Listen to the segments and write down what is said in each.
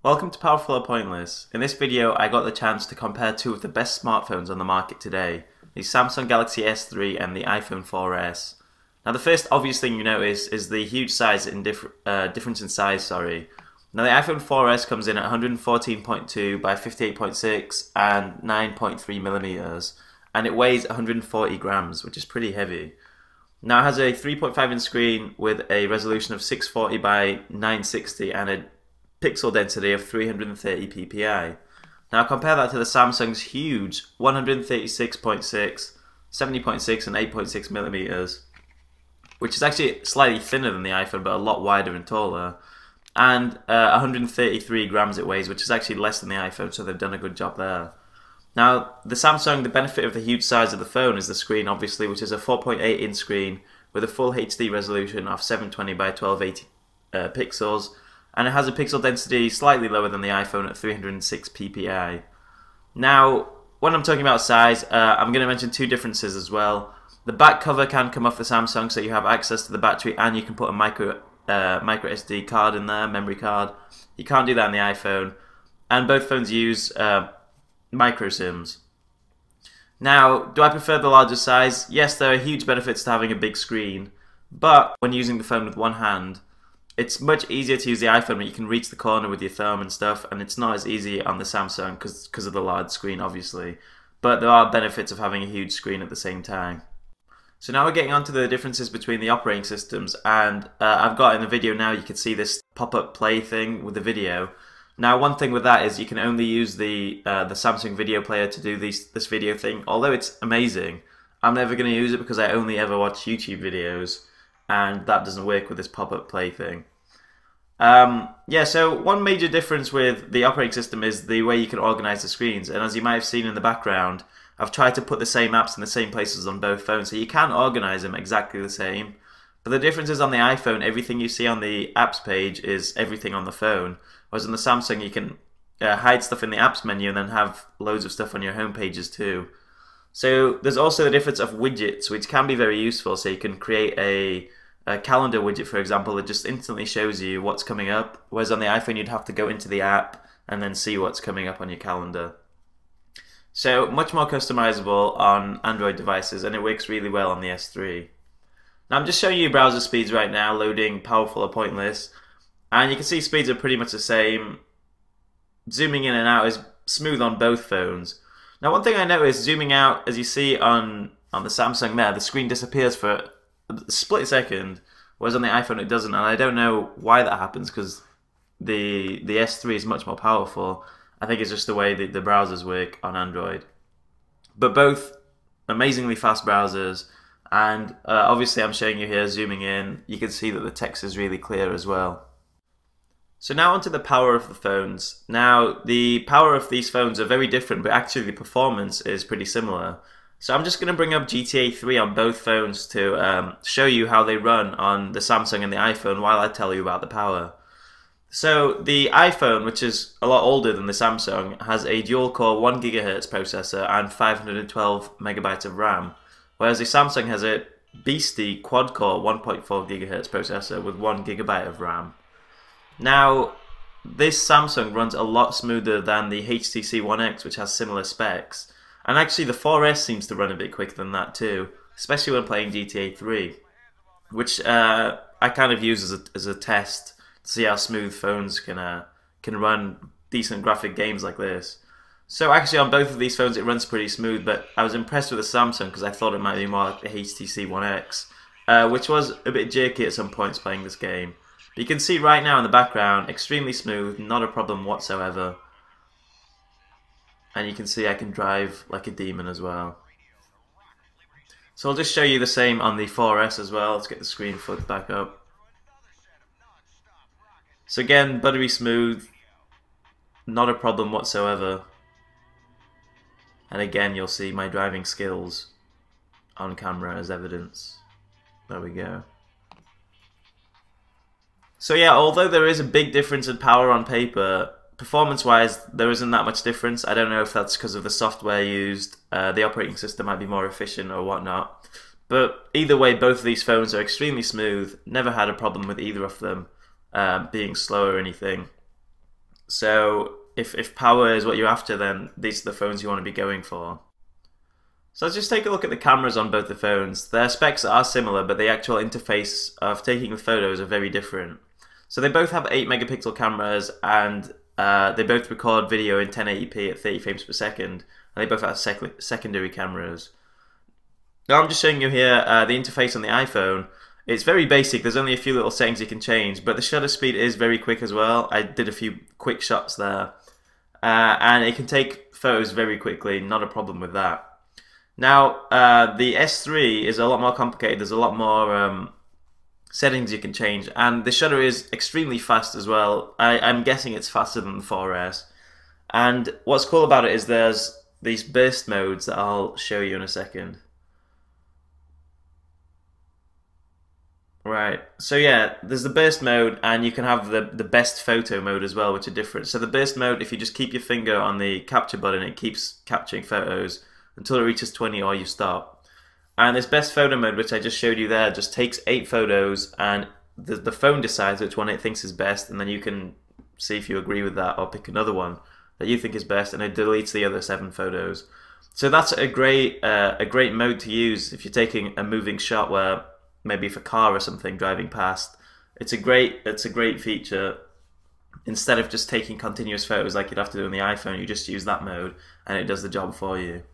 Welcome to Powerful or Pointless. In this video I got the chance to compare two of the best smartphones on the market today, the Samsung Galaxy S3 and the iPhone 4S. Now the first obvious thing you notice is the huge difference in size. Now the iPhone 4S comes in at 114.2 by 58.6 and 9.3 millimeters, and it weighs 140 grams, which is pretty heavy. Now it has a 3.5 inch screen with a resolution of 640 by 960 and a pixel density of 330 ppi. Now compare that to the Samsung's huge 136.6, 70.6 and 8.6 millimeters, which is actually slightly thinner than the iPhone but a lot wider and taller, and 133 grams it weighs, which is actually less than the iPhone, so they've done a good job there. Now the Samsung, the benefit of the huge size of the phone is the screen obviously, which is a 4.8 inch screen with a full HD resolution of 720 by 1280 pixels, and it has a pixel density slightly lower than the iPhone at 306 ppi. Now, when I'm talking about size, I'm going to mention two differences as well. The back cover can come off the Samsung, so you have access to the battery and you can put a micro SD card in there, memory card. You can't do that on the iPhone, and both phones use micro SIMs. Now, do I prefer the larger size? Yes, there are huge benefits to having a big screen, but when using the phone with one hand, it's much easier to use the iPhone when you can reach the corner with your thumb and stuff, and it's not as easy on the Samsung because of the large screen, obviously. But there are benefits of having a huge screen at the same time. So now we're getting on to the differences between the operating systems, and I've got in the video now, you can see this pop-up play thing with the video. Now one thing with that is you can only use the Samsung video player to do this video thing. Although it's amazing, I'm never going to use it because I only ever watch YouTube videos, and that doesn't work with this pop-up play thing. Yeah, so one major difference with the operating system is the way you can organize the screens, and as you might have seen in the background, I've tried to put the same apps in the same places on both phones, so you can organize them exactly the same. But the difference is on the iPhone, everything you see on the apps page is everything on the phone, whereas on the Samsung you can hide stuff in the apps menu and then have loads of stuff on your home pages too. So there's also the difference of widgets, which can be very useful, so you can create a calendar widget, for example, that just instantly shows you what's coming up, whereas on the iPhone you'd have to go into the app and then see what's coming up on your calendar. So much more customizable on Android devices, and it works really well on the S3. Now I'm just showing you browser speeds right now, loading Powerful or Pointless, and you can see speeds are pretty much the same. Zooming in and out is smooth on both phones. Now one thing I noticed, zooming out, as you see on the Samsung there, the screen disappears for a split second, whereas on the iPhone it doesn't, and I don't know why that happens because the S3 is much more powerful. I think it's just the way the browsers work on Android. But both amazingly fast browsers, and obviously I'm showing you here zooming in, you can see that the text is really clear as well. So now onto the power of the phones. Now the power of these phones are very different, but actually the performance is pretty similar. So I'm just going to bring up GTA 3 on both phones to show you how they run on the Samsung and the iPhone while I tell you about the power. So the iPhone, which is a lot older than the Samsung, has a dual-core 1 GHz processor and 512 megabytes of RAM, whereas the Samsung has a beastie quad-core 1.4 GHz processor with 1 GB of RAM. Now, this Samsung runs a lot smoother than the HTC One X, which has similar specs. And actually the 4S seems to run a bit quicker than that too, especially when playing GTA 3, which I kind of use as a test to see how smooth phones can run decent graphic games like this. So actually on both of these phones it runs pretty smooth, but I was impressed with the Samsung because I thought it might be more like the HTC One X, which was a bit jerky at some points playing this game. But you can see right now in the background, extremely smooth, not a problem whatsoever. And you can see I can drive like a demon as well. So I'll just show you the same on the 4S as well. Let's get the screen flipped back up. So again, buttery smooth, not a problem whatsoever. And again, you'll see my driving skills on camera as evidence. There we go. So yeah, although there is a big difference in power on paper, performance-wise, there isn't that much difference. I don't know if that's because of the software used, the operating system might be more efficient or whatnot. But either way, both of these phones are extremely smooth. Never had a problem with either of them being slow or anything. So if power is what you're after, then these are the phones you want to be going for. So let's just take a look at the cameras on both the phones. Their specs are similar, but the actual interface of taking the photos are very different. So they both have 8 megapixel cameras, and they both record video in 1080p at 30 frames per second, and they both have secondary cameras. Now I'm just showing you here the interface on the iPhone. It's very basic, there's only a few little settings you can change, but the shutter speed is very quick as well. I did a few quick shots there. And it can take photos very quickly, not a problem with that. Now, the S3 is a lot more complicated, there's a lot more settings you can change, and the shutter is extremely fast as well. I'm guessing it's faster than the 4S. And what's cool about it is there's these burst modes that I'll show you in a second. Right, so yeah, there's the burst mode, and you can have the best photo mode as well, which are different. So the burst mode, if you just keep your finger on the capture button, it keeps capturing photos until it reaches 20 or you stop. And this best photo mode, which I just showed you there, just takes 8 photos, and the phone decides which one it thinks is best, and then you can see if you agree with that or pick another one that you think is best, and it deletes the other 7 photos. So that's a great mode to use if you're taking a moving shot where maybe if a car or something driving past. It's a great feature. Instead of just taking continuous photos like you'd have to do on the iPhone, you just use that mode and it does the job for you.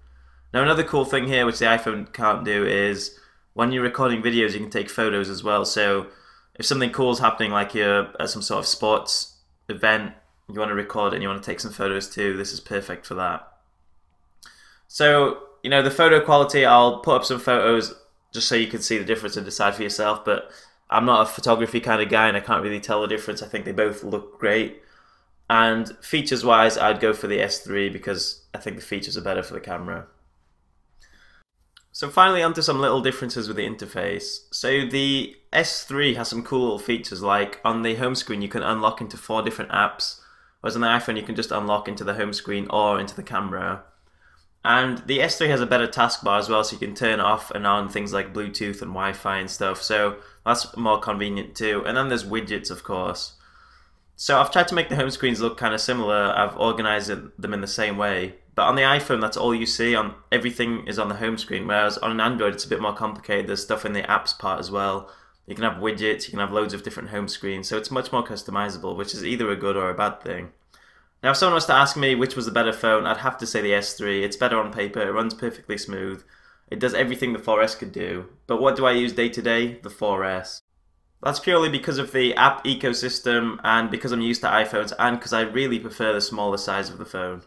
Now another cool thing here which the iPhone can't do is when you're recording videos you can take photos as well. So if something cool is happening, like you're at some sort of sports event, you want to record it and you want to take some photos too, this is perfect for that. So, you know, the photo quality, I'll put up some photos just so you can see the difference and decide for yourself, but I'm not a photography kind of guy and I can't really tell the difference. I think they both look great. And features wise, I'd go for the S3 because I think the features are better for the camera. So finally, onto some little differences with the interface. So the S3 has some cool little features, like on the home screen you can unlock into 4 different apps, whereas on the iPhone you can just unlock into the home screen or into the camera. And the S3 has a better taskbar as well, so you can turn off and on things like Bluetooth and Wi-Fi and stuff, so that's more convenient too. And then there's widgets, of course. So I've tried to make the home screens look kind of similar. I've organized them in the same way. But on the iPhone, that's all you see. Everything is on the home screen, whereas on an Android, it's a bit more complicated. There's stuff in the apps part as well. You can have widgets, you can have loads of different home screens, so it's much more customizable, which is either a good or a bad thing. Now, if someone was to ask me which was the better phone, I'd have to say the S3. It's better on paper, it runs perfectly smooth, it does everything the 4S could do. But what do I use day to day? The 4S. That's purely because of the app ecosystem and because I'm used to iPhones and because I really prefer the smaller size of the phone.